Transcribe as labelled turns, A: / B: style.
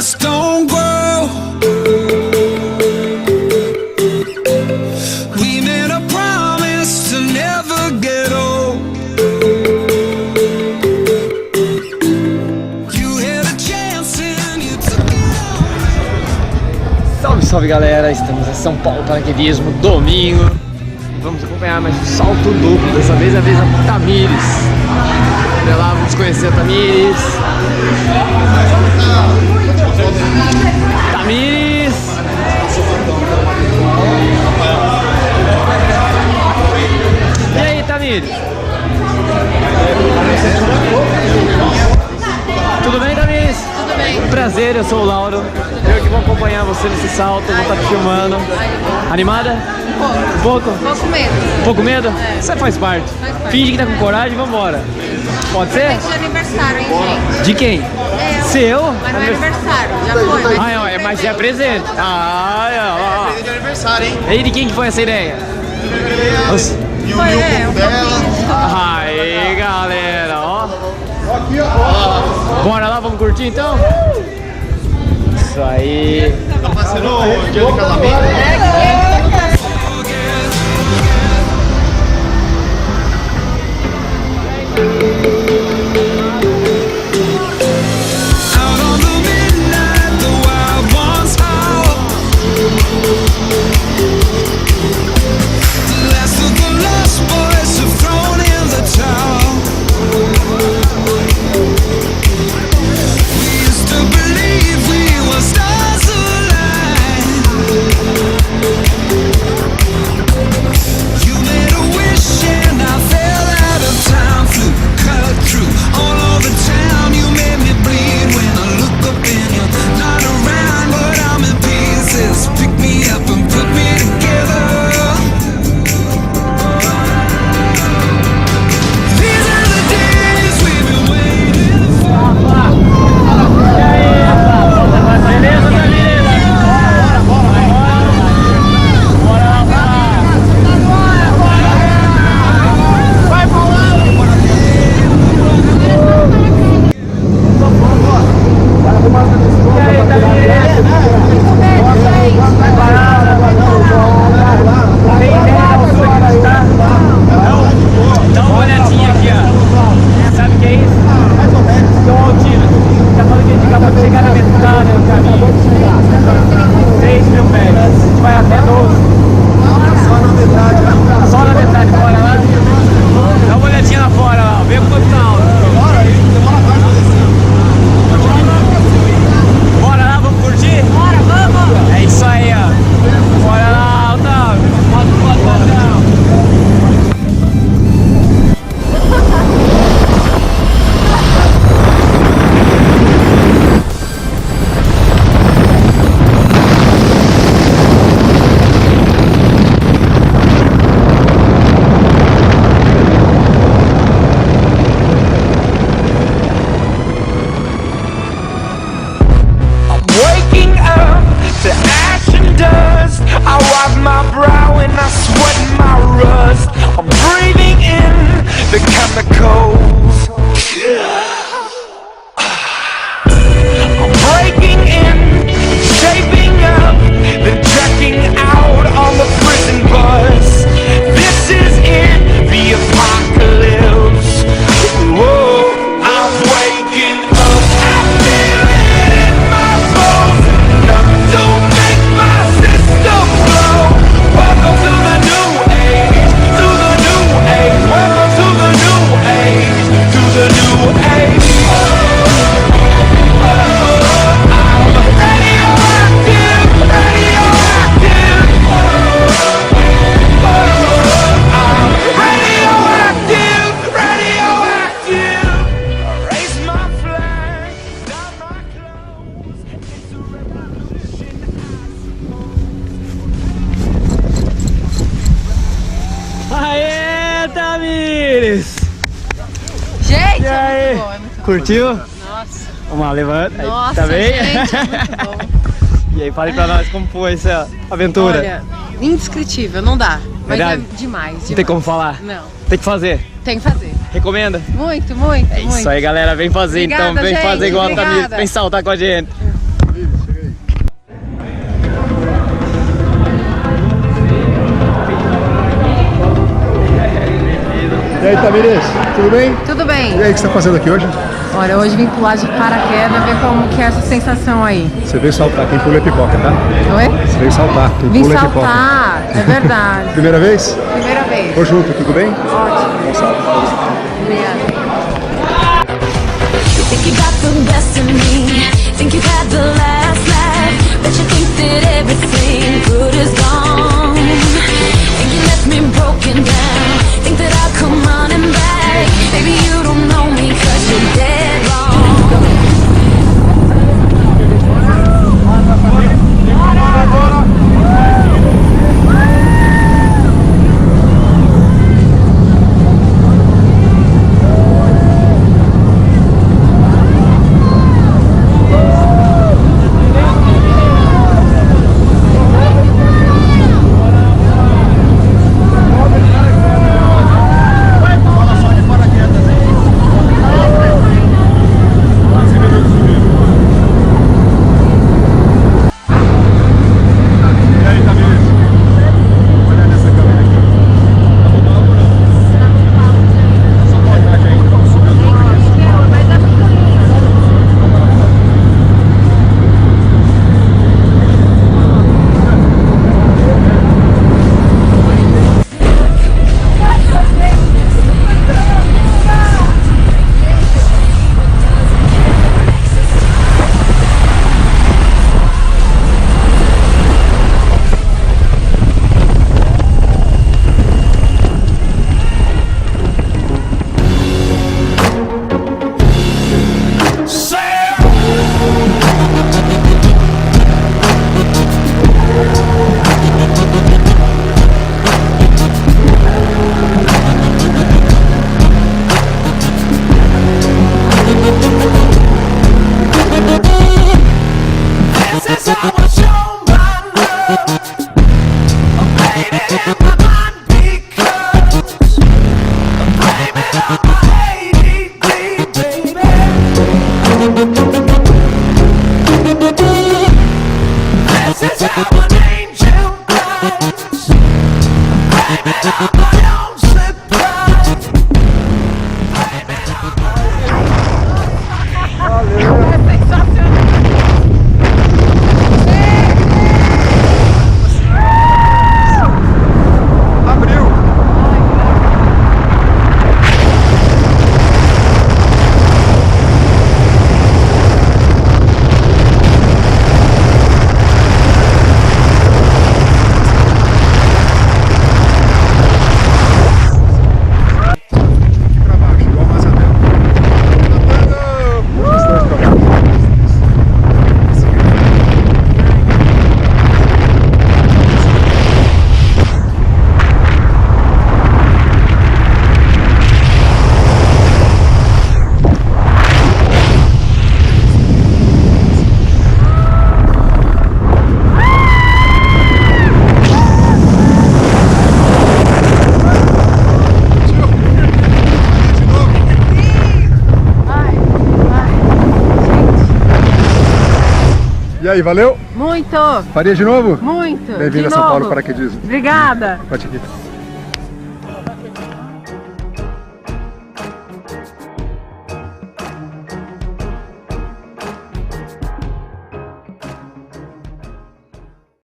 A: just don't grow. We made a promise to never get old. You had a chance and you took it all.
B: Salve, salve galera, estamos em São Paulo paraquedismo, domingo. Vamos acompanhar mais um salto duplo, dessa vez a Tamires. Olha lá, vamos conhecer a Tamires. Tamires! E aí, Tamires? Tudo bem, Tamires?
C: Tudo bem.
B: Prazer, eu sou o Lauro. Eu que vou acompanhar você nesse salto, vou estar te filmando. Animada? Um pouco.
C: Um pouco medo.
B: Um pouco medo?
C: É.
B: Você faz parte.
C: parte.
B: Finge que tá com coragem e vambora. Pode ser?
C: Presente de aniversário, hein, gente?
B: De quem?
C: É.
B: Seu?
C: Mas não é aniversário, já foi.
B: Mas já é presente. Ah,
D: Presente de aniversário, hein?
B: E de quem que foi essa ideia?
D: E o Mil pouco dela.
B: Aí, galera, ó. Bora lá, vamos curtir então? Isso aí.
D: Tá passando o dia do casamento?
A: Out on the midnight, the wild ones howl. The last of the lost boys have thrown in the towel. We used to believe we were stars aligned. You made a wish and I fell out of time. Flew, cut through all over town. You made me bleed when I look up and you're not around, but I'm in pieces. Pick me up and put me together. These are the days we've been waiting for.
B: Beleza, Tamires? Bora lá. Vai pra lá. E aí, Tamires? Tem ideia da sua que está? Dá uma olhadinha aqui, ó. Sabe o que é isso? São altímetros. Tá falando que a gente acabou de chegar na metade do caminho. 6.000 pés. A gente vai até 12. Só na metade. Só na metade, bora lá. Dá uma olhadinha lá fora, lá. Vê quanto tá alto. Bora lá, vamos curtir?
C: Bora, vamos!
B: É isso aí, ó. Bora lá, Otávio.
A: Waking up to ash and dust. I wipe my brow and I sweat my rust. I'm breathing in the chemicals. I'm breaking in, shaping up, then checking out on the prison bus. This is it, the apocalypse. Whoa, I'm waking up. I feel it in my bones. Enough to make my system blow. Welcome to the new age, to the new age. Welcome to the new age, to the new age. I'm radioactive, radioactive. I'm radioactive, radioactive. Raise my flag, down my clothes. It's a revolution.
B: Aê, Tamires!
C: Gente,
B: E aí?
C: é muito bom, é muito bom.
B: Curtiu?
C: Nossa,
B: Vamos lá, levanta. Aí,
C: nossa,
B: tá bem?
C: gente, é muito bom.
B: E aí, fale pra nós como foi essa aventura.
C: Olha, indescritível, não dá. Mas
B: Verdade?
C: é demais.
B: Não tem como falar.
C: Não,
B: Tem que fazer.
C: tem que fazer.
B: Recomenda?
C: Muito, muito,
B: É
C: muito.
B: isso aí, galera. Vem fazer
C: Obrigada,
B: então. Vem
C: gente,
B: fazer igual a Tamires.
C: obrigada.
B: Vem saltar com a gente.
E: E aí, Tamires, tudo bem?
C: Tudo bem.
E: E aí, o que você está fazendo aqui hoje?
C: Olha, hoje vim pular de paraquedas, ver como que é essa sensação aí.
E: Você veio saltar, quem pula é pipoca, tá?
C: Oi?
E: Você veio saltar, quem
C: Vim
E: pula é pipoca.
C: saltar, é verdade.
E: Primeira vez?
C: Primeira vez.
E: Tô junto, tudo bem?
C: Ótimo.
E: Bom salto.
C: Obrigada.
F: Think you got the best of me. Think you've had the last laugh. Bet you think that everything good is gone. Think you left me broken down. Think that I'll come running back. Maybe you don't know me 'cause you're dead wrong.
E: E aí, valeu?
C: Muito,
E: Faria de novo?
C: muito.
E: Bem-vindo a São Paulo, paraquedismo.
C: Obrigada.
E: Pode aqui.